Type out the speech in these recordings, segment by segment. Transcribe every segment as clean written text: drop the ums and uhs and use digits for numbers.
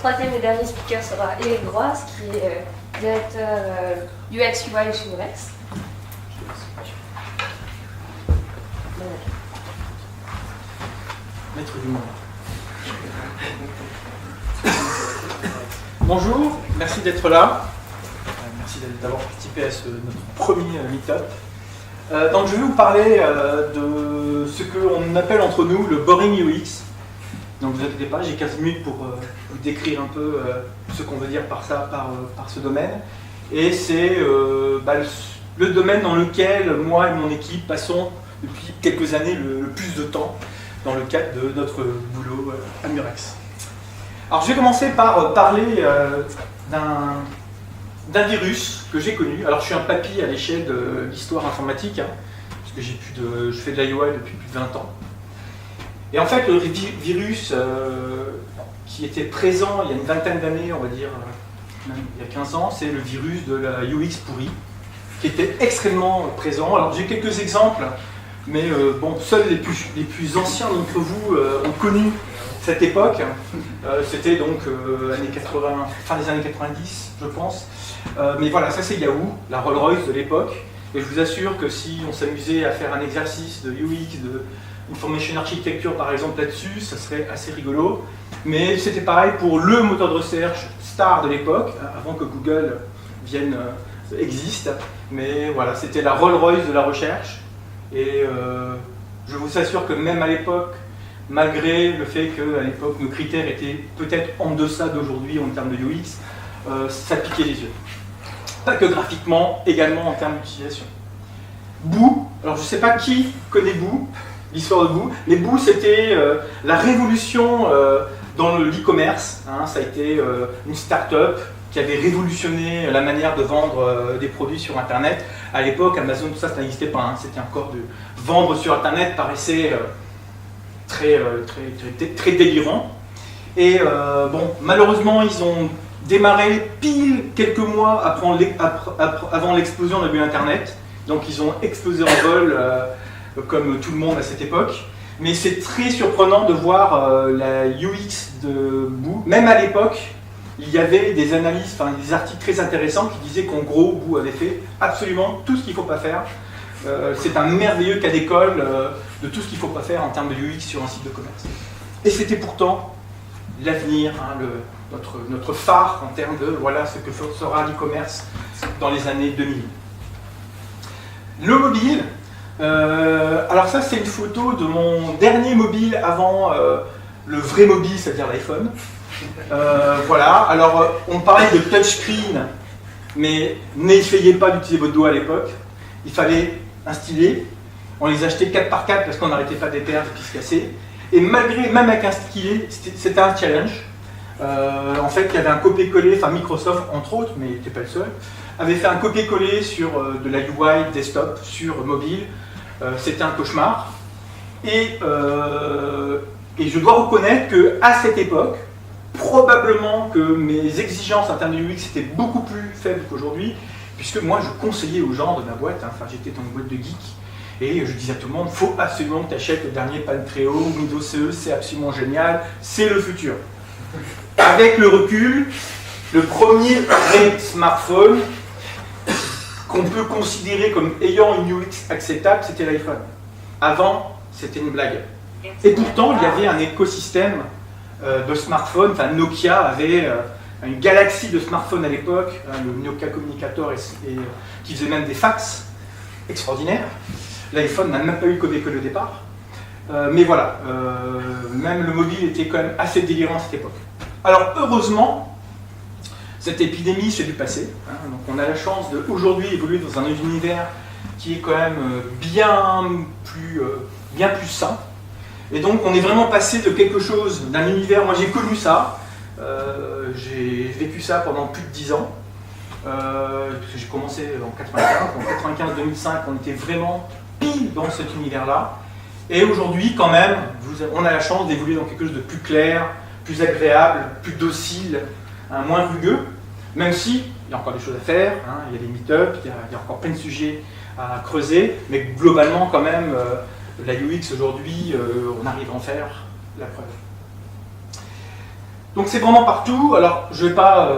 troisième et dernier speaker sera Eric Groise, qui est directeur UX UI chez Nurex. Maître du monde. Bonjour, merci d'être là. Merci d'avoir participé à notre premier meet-up. Donc je vais vous parler de ce qu'on appelle entre nous le boring UX. Donc vous inquiétez pas, j'ai 15 minutes pour vous décrire un peu ce qu'on veut dire par ça, par ce domaine. Et c'est le domaine dans lequel moi et mon équipe passons depuis quelques années le plus de temps dans le cadre de notre boulot à Murex. Alors je vais commencer par parler d'un virus que j'ai connu. Alors je suis un papy à l'échelle de l'histoire informatique, hein, puisque je fais de la UI depuis plus de 20 ans. Et en fait, le virus qui était présent il y a une vingtaine d'années, on va dire, même il y a 15 ans, c'est le virus de la UX pourrie, qui était extrêmement présent. Alors j'ai quelques exemples, mais bon, seuls les plus anciens d'entre vous ont connu cette époque. C'était donc fin des années 90, je pense. Mais voilà, ça c'est Yahoo, la Rolls-Royce de l'époque. Et je vous assure que si on s'amusait à faire un exercice de UX, de Information Architecture par exemple là-dessus, ça serait assez rigolo. Mais c'était pareil pour le moteur de recherche star de l'époque, avant que Google existe. Mais voilà, c'était la Rolls-Royce de la recherche. Et je vous assure que même à l'époque, malgré le fait qu'à l'époque nos critères étaient peut-être en deçà d'aujourd'hui en termes de UX, ça piquait les yeux. Pas que graphiquement, également en termes d'utilisation. Boo, alors je ne sais pas qui connaît Boo, l'histoire de Boo, mais Boo c'était la révolution dans l'e-commerce, hein, ça a été une start-up qui avait révolutionné la manière de vendre des produits sur Internet. À l'époque, Amazon, tout ça, ça n'existait pas, hein, c'était encore de vendre sur Internet paraissait très délirant. Et bon, malheureusement, ils ont démarré pile quelques mois avant l'explosion de la bulle Internet. Donc ils ont explosé en vol, comme tout le monde à cette époque. Mais c'est très surprenant de voir la UX de Boo. Même à l'époque, il y avait des analyses, enfin des articles très intéressants qui disaient qu'en gros, Boo avait fait absolument tout ce qu'il ne faut pas faire. C'est un merveilleux cas d'école de tout ce qu'il ne faut pas faire en termes de UX sur un site de commerce. Et c'était pourtant l'avenir, hein, notre phare en termes de voilà ce que sera l'e-commerce dans les années 2000. Le mobile, alors ça c'est une photo de mon dernier mobile avant le vrai mobile, c'est-à-dire l'iPhone. Voilà, alors on parlait de touchscreen, mais n'essayez pas d'utiliser votre doigt à l'époque. Il fallait un stylet, on les achetait 4x4 parce qu'on n'arrêtait pas de les perdre et puis se casser. Et malgré, même avec un stylet, c'était un challenge. En fait, il y avait un copier-coller, enfin Microsoft entre autres, mais il n'était pas le seul, avait fait un copier-coller sur de la UI desktop, sur mobile. C'était un cauchemar. Et je dois reconnaître qu'à cette époque, probablement que mes exigences en termes de UX étaient beaucoup plus faibles qu'aujourd'hui, puisque moi je conseillais aux gens de ma boîte, hein, enfin j'étais dans une boîte de geeks, et je disais à tout le monde, il faut absolument que tu achètes le dernier Paltreo, Windows CE, c'est absolument génial, c'est le futur. Avec le recul, le premier vrai smartphone qu'on peut considérer comme ayant une UX acceptable, c'était l'iPhone. Avant, c'était une blague. Et pourtant, il y avait un écosystème de smartphones, enfin Nokia avait une galaxie de smartphones à l'époque, le Nokia Communicator qui faisait même des fax extraordinaires. L'iPhone n'a même pas eu que le départ. Mais voilà, même le mobile était quand même assez délirant à cette époque. Alors heureusement, cette épidémie s'est du passé. Hein, donc on a la chance d'aujourd'hui évoluer dans un univers qui est quand même bien plus sain. Et donc on est vraiment passé de quelque chose, d'un univers, moi j'ai connu ça, j'ai vécu ça pendant plus de 10 ans, parce que j'ai commencé en 95, en 95-2005 on était vraiment pile dans cet univers-là, et aujourd'hui quand même, on a la chance d'évoluer dans quelque chose de plus clair, plus agréable, plus docile, hein, moins rugueux, même si il y a encore des choses à faire, hein, il y a des meet-ups, il y a encore plein de sujets à creuser, mais globalement quand même, la UX aujourd'hui, on arrive à en faire la preuve. Donc c'est vraiment partout. Alors je ne vais pas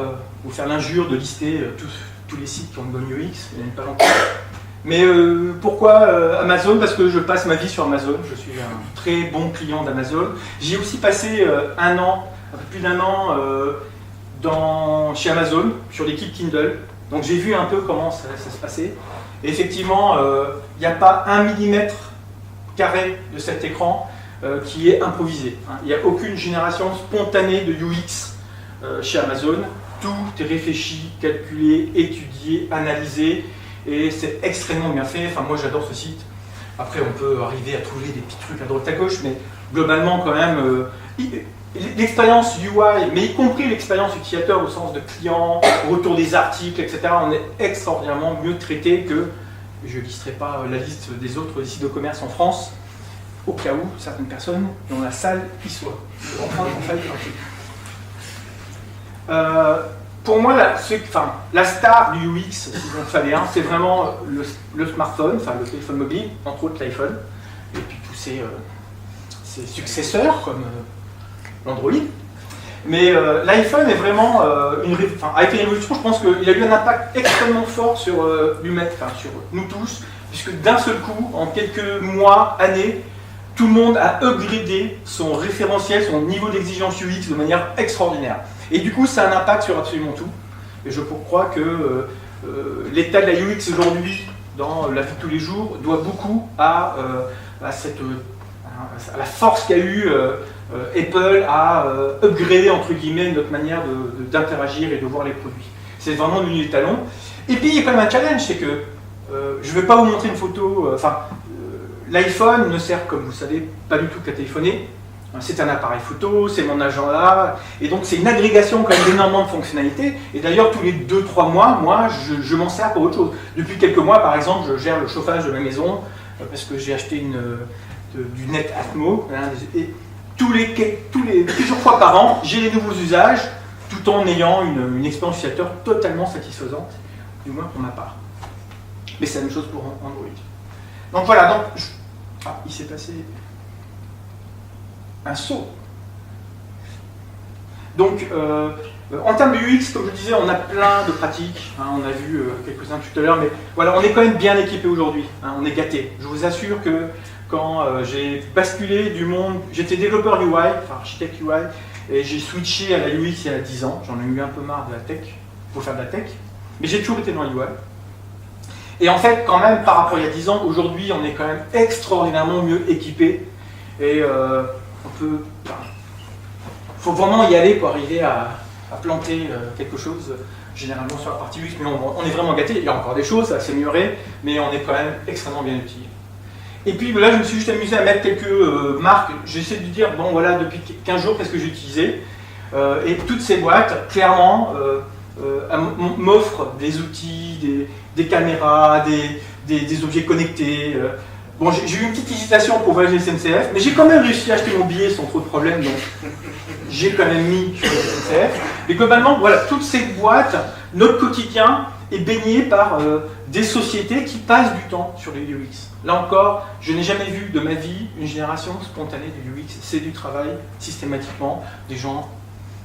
vous faire l'injure de lister tous les sites qui ont une bonne UX, il n'y en a pas longtemps. Mais pourquoi Amazon? Parce que je passe ma vie sur Amazon, je suis un très bon client d'Amazon. J'ai aussi passé un an, un peu plus d'un an, chez Amazon, sur l'équipe Kindle. Donc j'ai vu un peu comment ça se passait. Et effectivement, il n'y a pas 1 millimètre carré de cet écran qui est improvisé. Il n'y a aucune génération spontanée de UX chez Amazon. Tout est réfléchi, calculé, étudié, analysé. Et c'est extrêmement bien fait. Enfin, moi j'adore ce site. Après, on peut arriver à trouver des petits trucs à droite à gauche, mais globalement, quand même, l'expérience UI, mais y compris l'expérience utilisateur au sens de client, retour des articles, etc., on est extraordinairement mieux traité que, je ne listerai pas la liste des autres sites de commerce en France, au cas où certaines personnes dans la salle y soient. Pour moi, la star du UX, si vous en fallait un, c'est vraiment le smartphone, enfin le téléphone mobile, entre autres l'iPhone, et puis tous ses successeurs comme l'Android. Mais l'iPhone est vraiment a été une révolution. Je pense qu'il a eu un impact extrêmement fort sur l'humain, sur nous tous, puisque d'un seul coup, en quelques mois, années, tout le monde a upgradé son référentiel, son niveau d'exigence UX de manière extraordinaire. Et du coup, ça a un impact sur absolument tout. Et je crois que l'état de la UX aujourd'hui, dans la vie de tous les jours, doit beaucoup à la force qu'a eu Apple à upgrader, entre guillemets, notre manière d'interagir et de voir les produits. C'est vraiment devenu les talons. Et puis, il y a quand même un challenge, c'est que je ne vais pas vous montrer une photo. L'iPhone ne sert, comme vous savez, pas du tout qu'à téléphoner. C'est un appareil photo, c'est mon agenda, et donc c'est une agrégation quand même d'énormément de fonctionnalités. Et d'ailleurs, tous les 2-3 mois, moi, je m'en sers pour autre chose. Depuis quelques mois, par exemple, je gère le chauffage de ma maison, parce que j'ai acheté du Net Atmo, et plusieurs fois par an, j'ai les nouveaux usages, tout en ayant une expérience utilisateur totalement satisfaisante, du moins pour ma part. Mais c'est la même chose pour Android. Donc voilà, il s'est passé un saut. Donc, en termes de UX, comme je disais, on a plein de pratiques. On a vu quelques-uns tout à l'heure, mais voilà, on est quand même bien équipé aujourd'hui. On est gâté. Je vous assure que quand j'ai basculé du monde, j'étais développeur UI, enfin architecte UI, et j'ai switché à la UX il y a 10 ans. J'en ai eu un peu marre de la tech, pour faire de la tech, mais j'ai toujours été dans l'UI. Et en fait, quand même, par rapport à il y a 10 ans, aujourd'hui, on est quand même extraordinairement mieux équipé. Et faut vraiment y aller pour arriver à planter quelque chose, généralement sur la partie UX, mais on est vraiment gâté. Il y a encore des choses à s'améliorer, mais on est quand même extrêmement bien outillé. Et puis là, je me suis juste amusé à mettre quelques marques. J'essaie de dire, bon voilà, depuis 15 jours, qu'est-ce que j'ai utilisé. Et toutes ces boîtes, clairement, m'offrent des outils, des caméras, des objets connectés. Bon, j'ai eu une petite hésitation pour voyager SNCF, mais j'ai quand même réussi à acheter mon billet sans trop de problèmes, donc j'ai quand même mis sur SNCF. Mais globalement, voilà, toutes ces boîtes, notre quotidien est baigné par des sociétés qui passent du temps sur les UX. Là encore, je n'ai jamais vu de ma vie une génération spontanée du UX. C'est du travail, systématiquement, des gens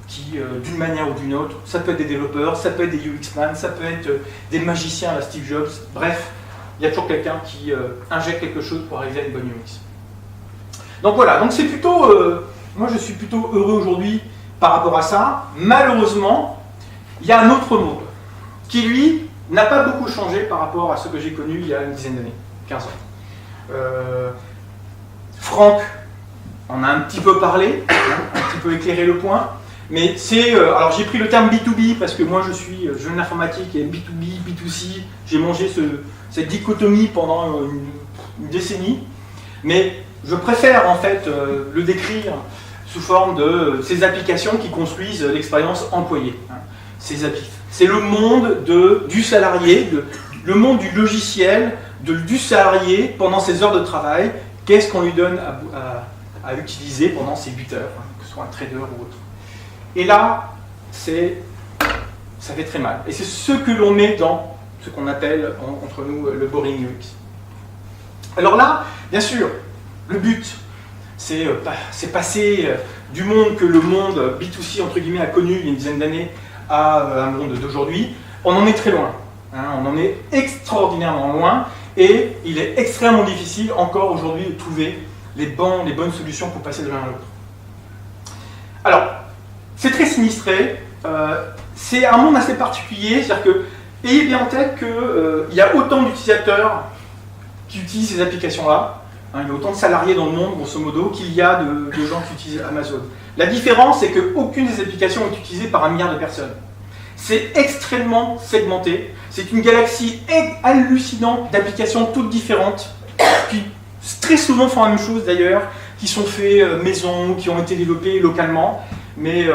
qui, d'une manière ou d'une autre, ça peut être des développeurs, ça peut être des UX-man, ça peut être des magiciens à la Steve Jobs, bref, il y a toujours quelqu'un qui injecte quelque chose pour arriver à une bonne UX. Donc voilà, donc c'est plutôt, moi je suis plutôt heureux aujourd'hui par rapport à ça. Malheureusement, il y a un autre monde qui lui n'a pas beaucoup changé par rapport à ce que j'ai connu il y a une dizaine d'années, 15 ans. Franck en a un petit peu parlé, un petit peu éclairé le point. Mais c'est, alors j'ai pris le terme B2B parce que moi je suis jeune informatique et B2B, B2C, j'ai mangé cette dichotomie pendant une décennie, mais je préfère en fait le décrire sous forme de ces applications qui construisent l'expérience employée. C'est le monde du salarié, le monde du logiciel, du salarié pendant ses heures de travail, qu'est-ce qu'on lui donne à utiliser pendant ces 8 heures, que ce soit un trader ou autre. Et là, ça fait très mal. Et c'est ce que l'on met dans ce qu'on appelle entre nous le boring UX. Alors là, bien sûr, le but, c'est passé du monde que le monde B2C entre guillemets a connu il y a une dizaine d'années à un monde d'aujourd'hui. On en est très loin, hein, on en est extraordinairement loin et il est extrêmement difficile encore aujourd'hui de trouver les bonnes solutions pour passer de l'un à l'autre. Alors, c'est très sinistré, c'est un monde assez particulier, c'est-à-dire que ayez bien en tête qu'il y a autant d'utilisateurs qui utilisent ces applications-là, hein, il y a autant de salariés dans le monde, grosso modo, qu'il y a de gens qui utilisent Amazon. La différence, c'est qu'aucune des applications est utilisée par 1 milliard de personnes. C'est extrêmement segmenté, c'est une galaxie hallucinante d'applications toutes différentes, qui très souvent font la même chose d'ailleurs, qui sont faites maison, qui ont été développées localement, mais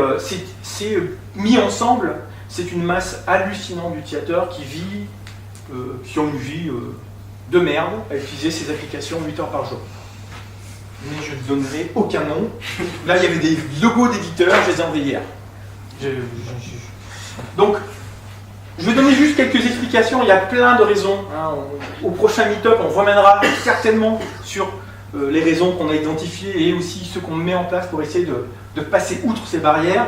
c'est mis ensemble, c'est une masse hallucinante d'utilisateurs qui ont une vie de merde à utiliser ces applications 8 heures par jour. Mais je ne donnerai aucun nom. Là, il y avait des logos d'éditeurs, je les ai envoyés hier. Donc, je vais donner juste quelques explications, il y a plein de raisons. Hein. Au prochain meet-up, on reviendra certainement sur les raisons qu'on a identifiées et aussi ce qu'on met en place pour essayer de passer outre ces barrières.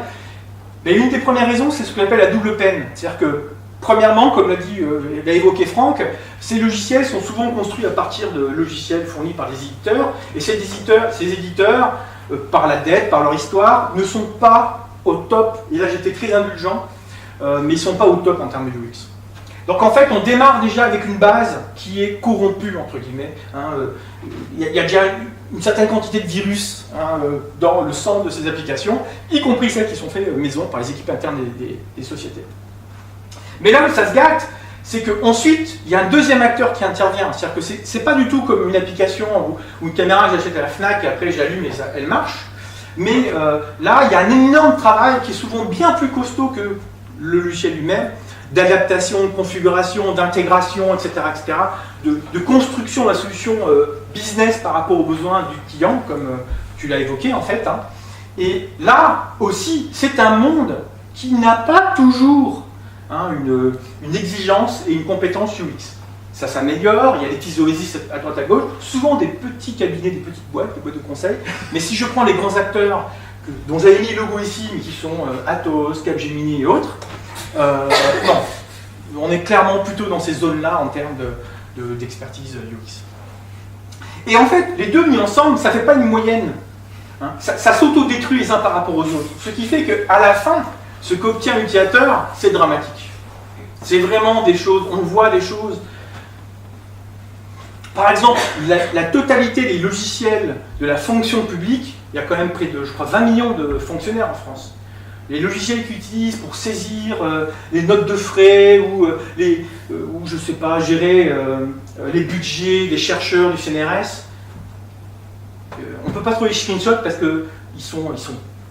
Mais une des premières raisons, c'est ce qu'on appelle la double peine. C'est-à-dire que, premièrement, comme l'a évoqué Franck, ces logiciels sont souvent construits à partir de logiciels fournis par des éditeurs, et ces éditeurs, par la dette, par leur histoire, ne sont pas au top, et là j'étais très indulgent, mais ils ne sont pas au top en termes de UX. Donc en fait, on démarre déjà avec une base qui est corrompue, entre guillemets. Il y a déjà une certaine quantité de virus dans le centre de ces applications, y compris celles qui sont faites maison par les équipes internes des sociétés. Mais là où ça se gâte, c'est qu'ensuite, il y a un deuxième acteur qui intervient. C'est-à-dire que c'est pas du tout comme une application ou une caméra que j'achète à la FNAC et après j'allume et elle marche. Mais là, il y a un énorme travail qui est souvent bien plus costaud que le logiciel lui-même, d'adaptation, de configuration, d'intégration, etc., de construction de la solution business par rapport aux besoins du client, comme tu l'as évoqué en fait. Hein. Et là aussi, c'est un monde qui n'a pas toujours une exigence et une compétence UX. Ça s'améliore, il y a des petits oasis à droite à gauche, souvent des petits cabinets, des petites boîtes, des boîtes de conseil, mais si je prends les grands acteurs dont j'avais mis le logo ici, mais qui sont Atos, Capgemini et autres, non, on est clairement plutôt dans ces zones-là en termes d'expertise UX. Et en fait, les deux mis ensemble, ça ne fait pas une moyenne. Hein. Ça s'auto-détruit les uns par rapport aux autres. Ce qui fait qu'à la fin, ce qu'obtient l'utilisateur, c'est dramatique. C'est vraiment des choses, on voit des choses. Par exemple, la totalité des logiciels de la fonction publique, il y a quand même près de, je crois, 20 millions de fonctionnaires en France. Les logiciels qu'ils utilisent pour saisir les notes de frais ou je sais pas, gérer les budgets des chercheurs du CNRS, on ne peut pas trouver les screenshots parce qu'ils sont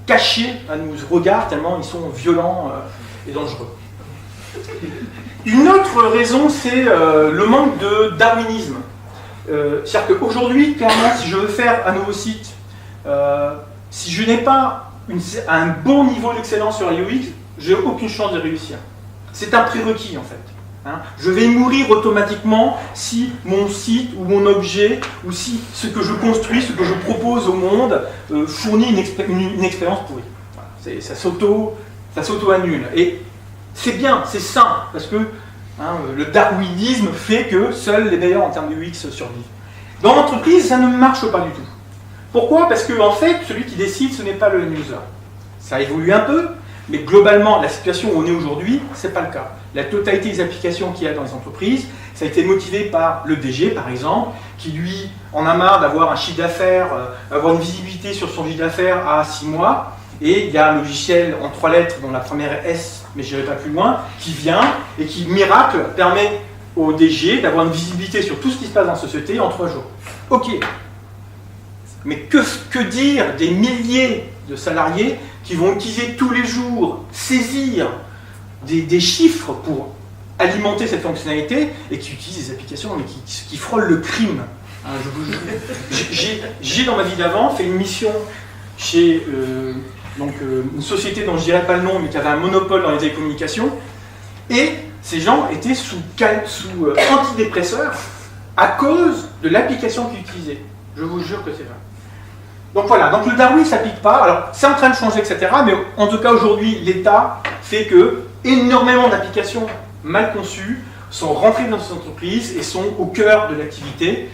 cachés à nos regards tellement ils sont violents et dangereux. Une autre raison, c'est le manque de darwinisme. C'est-à-dire qu'aujourd'hui, clairement, si je veux faire un nouveau site, si je n'ai pas un bon niveau d'excellence sur UX, j'ai aucune chance de réussir. C'est un prérequis en fait. Hein. Je vais mourir automatiquement si mon site ou mon objet, ou si ce que je construis, ce que je propose au monde, fournit une expérience pourrie. Voilà. Ça s'auto-annule. Et c'est bien, c'est sain, parce que le darwinisme fait que seuls les meilleurs en termes de UX survivent. Dans l'entreprise, ça ne marche pas du tout. Pourquoi? Parce que en fait, celui qui décide, ce n'est pas le user. Ça évolue un peu, mais globalement, la situation où on est aujourd'hui, ce n'est pas le cas. La totalité des applications qu'il y a dans les entreprises, ça a été motivé par le DG, par exemple, qui lui en a marre d'avoir un chiffre d'affaires, avoir une visibilité sur son chiffre d'affaires à 6 mois, et il y a un logiciel en 3 lettres, dont la première est S, mais je n'irai pas plus loin, qui vient et qui, miracle, permet au DG d'avoir une visibilité sur tout ce qui se passe dans la société en 3 jours. Ok. Mais que dire des milliers de salariés qui vont utiliser tous les jours, saisir des chiffres pour alimenter cette fonctionnalité et qui utilisent des applications mais qui frôlent le crime. Hein, j'ai dans ma vie d'avant fait une mission chez une société dont je ne dirais pas le nom mais qui avait un monopole dans les télécommunications et ces gens étaient sous antidépresseurs à cause de l'application qu'ils utilisaient. Je vous jure que c'est vrai. Donc voilà, donc le Darwin ne s'applique pas, alors c'est en train de changer, etc. Mais en tout cas aujourd'hui, l'État fait que énormément d'applications mal conçues sont rentrées dans ces entreprises et sont au cœur de l'activité.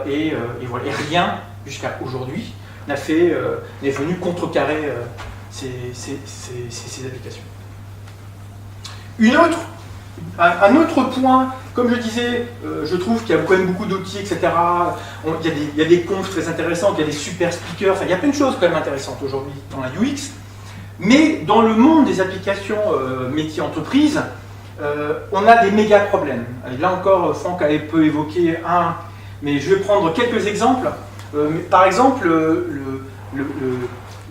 Et voilà, et rien, jusqu'à aujourd'hui, n'est venu contrecarrer ces applications. Un autre point, comme je disais, je trouve qu'il y a quand même beaucoup d'outils, etc. Il y a des confs très intéressantes, il y a des super speakers, enfin, il y a plein de choses quand même intéressantes aujourd'hui dans la UX. Mais dans le monde des applications métiers entreprises, on a des méga problèmes. Et là encore, Franck avait peu évoqué un, mais je vais prendre quelques exemples. Par exemple,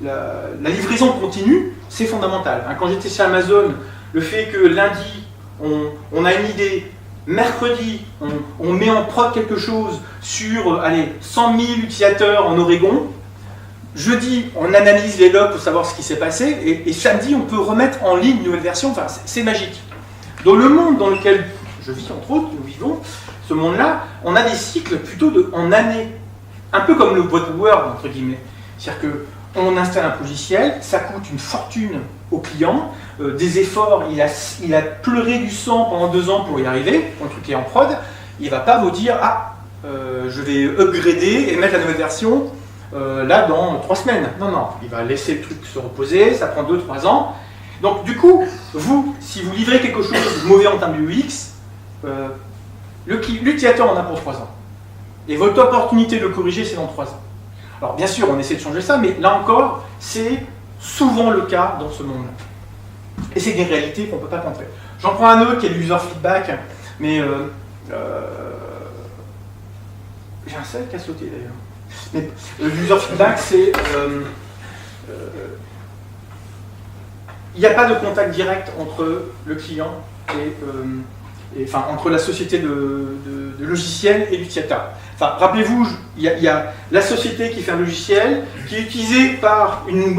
la livraison continue, c'est fondamental. Quand j'étais chez Amazon, le fait que lundi, on a une idée, mercredi, on met en prod quelque chose sur 100 000 utilisateurs en Oregon, jeudi, on analyse les logs pour savoir ce qui s'est passé, et samedi, on peut remettre en ligne une nouvelle version, enfin, c'est magique. Dans le monde dans lequel je vis, entre autres, nous vivons, ce monde-là, on a des cycles plutôt en années, un peu comme le boîte Word, entre guillemets. C'est-à-dire qu'on installe un logiciel, ça coûte une fortune au client, des efforts, il a pleuré du sang pendant 2 ans pour y arriver, quand le truc est en prod, il ne va pas vous dire « Ah, je vais upgrader et mettre la nouvelle version là dans 3 semaines ». Non, non, il va laisser le truc se reposer, ça prend 2-3 ans. Donc du coup, vous, si vous livrez quelque chose de mauvais en termes de UX, l'utilisateur en a pour 3 ans. Et votre opportunité de le corriger, c'est dans 3 ans. Alors bien sûr, on essaie de changer ça, mais là encore, c'est souvent le cas dans ce monde-là. Et c'est des réalités qu'on ne peut pas contrer. J'en prends un autre qui est le user feedback, mais j'ai un seul qui a sauté d'ailleurs. Mais le user feedback, c'est il n'y a pas de contact direct entre le client entre la société de logiciels et l'utilisateur. Enfin, rappelez-vous, il y a la société qui fait un logiciel, qui est utilisé par une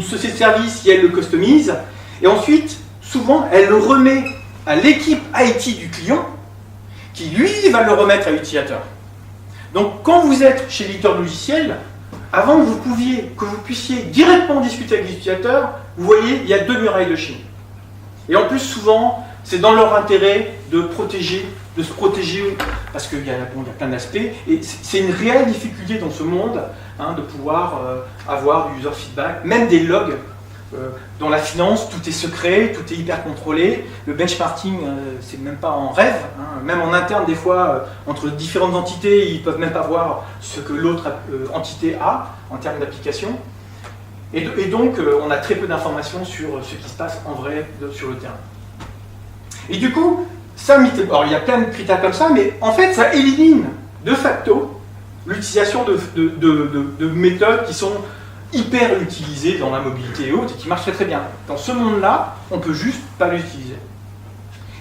société de service qui elle le customise, et ensuite, souvent, elle le remet à l'équipe IT du client, qui lui va le remettre à l'utilisateur. Donc, quand vous êtes chez l'éditeur logiciel, avant que vous puissiez directement discuter avec les utilisateurs, vous voyez, il y a 2 murailles de Chine. Et en plus, souvent, c'est dans leur intérêt de se protéger, parce qu'il y a plein d'aspects, et c'est une réelle difficulté dans ce monde de pouvoir avoir du user feedback, même des logs. Dans la finance, tout est secret, tout est hyper contrôlé. Le benchmarking, c'est même pas en rêve. Même en interne, des fois, entre différentes entités, ils ne peuvent même pas voir ce que l'autre entité a en termes d'application. Et donc, on a très peu d'informations sur ce qui se passe en vrai sur le terrain. Et du coup, alors il y a plein de critères comme ça, mais en fait, ça élimine de facto l'utilisation de méthodes qui sont hyper utilisées dans la mobilité et autres, et qui marchent très très bien. Dans ce monde-là, on ne peut juste pas l'utiliser.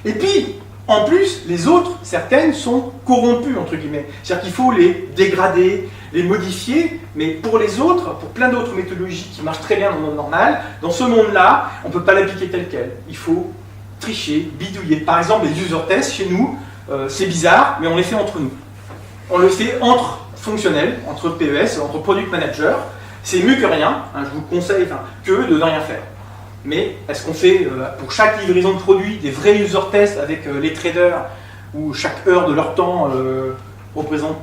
Et puis, en plus, les autres, certaines, sont corrompues, entre guillemets. C'est-à-dire qu'il faut les dégrader, les modifier, mais pour les autres, pour plein d'autres méthodologies qui marchent très bien dans le monde normal, dans ce monde-là, on ne peut pas l'appliquer tel quel. Il faut tricher, bidouiller. Par exemple, les user tests, chez nous, c'est bizarre, mais on les fait entre nous. On le fait entre fonctionnels, entre PES, entre product manager. C'est mieux que rien, je vous conseille que de ne rien faire. Mais est-ce qu'on fait pour chaque livraison de produits des vrais user tests avec les traders où chaque heure de leur temps représente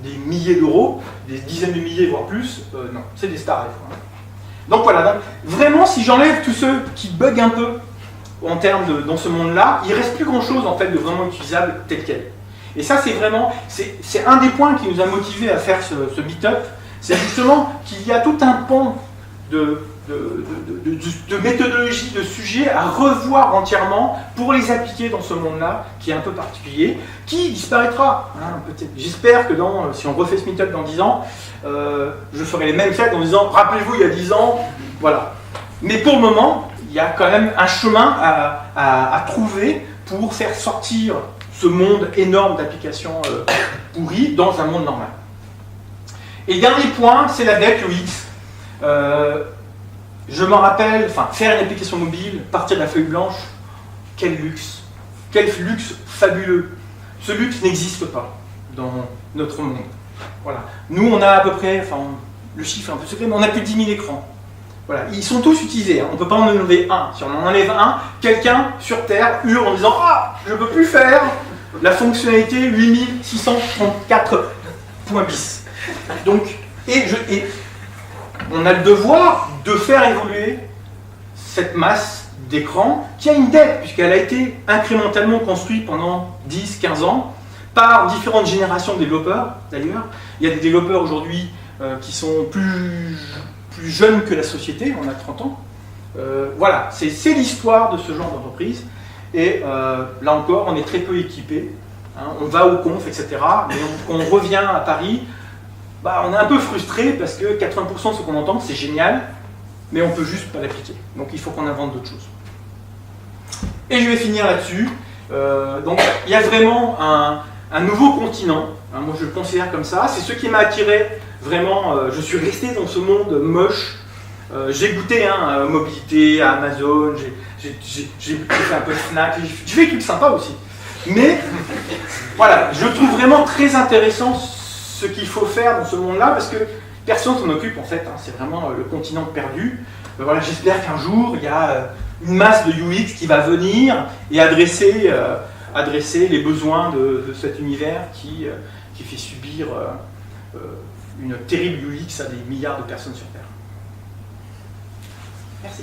des milliers d'euros, des dizaines de milliers voire plus? Non, c'est des stars des fois. Donc voilà, donc, vraiment si j'enlève tous ceux qui bug un peu en termes dans ce monde-là, il ne reste plus grand-chose en fait de vraiment utilisable tel quel. Et ça c'est vraiment, c'est un des points qui nous a motivés à faire ce meet-up, c'est justement qu'il y a tout un pan de méthodologie, de sujets à revoir entièrement pour les appliquer dans ce monde-là, qui est un peu particulier, qui disparaîtra. Peut-être. J'espère que si on refait ce meet-up dans 10 ans, je ferai les mêmes fêtes en disant « Rappelez-vous, il y a 10 ans, voilà ». Mais pour le moment, il y a quand même un chemin à trouver pour faire sortir ce monde énorme d'applications pourries dans un monde normal. Et le dernier point, c'est la dette UX. Je m'en rappelle, faire une application mobile, partir de la feuille blanche, quel luxe fabuleux. Ce luxe n'existe pas dans notre monde. Voilà. Nous, on a à peu près, le chiffre est un peu secret, mais on a plus de 10 000 écrans. Voilà, ils sont tous utilisés, hein. On ne peut pas en enlever un. Si on en enlève un, quelqu'un sur Terre hurle en disant « Ah, je ne peux plus faire la fonctionnalité 8634 points bis ». Donc, et on a le devoir de faire évoluer cette masse d'écran qui a une dette, puisqu'elle a été incrémentalement construite pendant 10-15 ans par différentes générations de développeurs, d'ailleurs. Il y a des développeurs aujourd'hui qui sont plus jeunes que la société, on a 30 ans. Voilà, c'est l'histoire de ce genre d'entreprise. Et là encore, on est très peu équipé. Hein, on va au conf, etc. Mais quand on revient à Paris, bah, on est un peu frustré parce que 80% de ce qu'on entend, c'est génial, mais on ne peut juste pas l'appliquer. Donc il faut qu'on invente d'autres choses. Et je vais finir là-dessus. Donc il y a vraiment un nouveau continent, hein, moi je le considère comme ça, c'est ce qui m'a attiré vraiment, je suis resté dans ce monde moche, j'ai goûté à mobilité, à Amazon, j'ai fait un peu de Fnac, j'ai fait des trucs sympas aussi. Mais voilà, je trouve vraiment très intéressant ce qu'il faut faire dans ce monde-là, parce que personne s'en occupe en fait, hein, c'est vraiment le continent perdu. Voilà, j'espère qu'un jour il y a une masse de UX qui va venir et adresser les besoins de cet univers qui fait subir une terrible UX à des milliards de personnes sur Terre. Merci.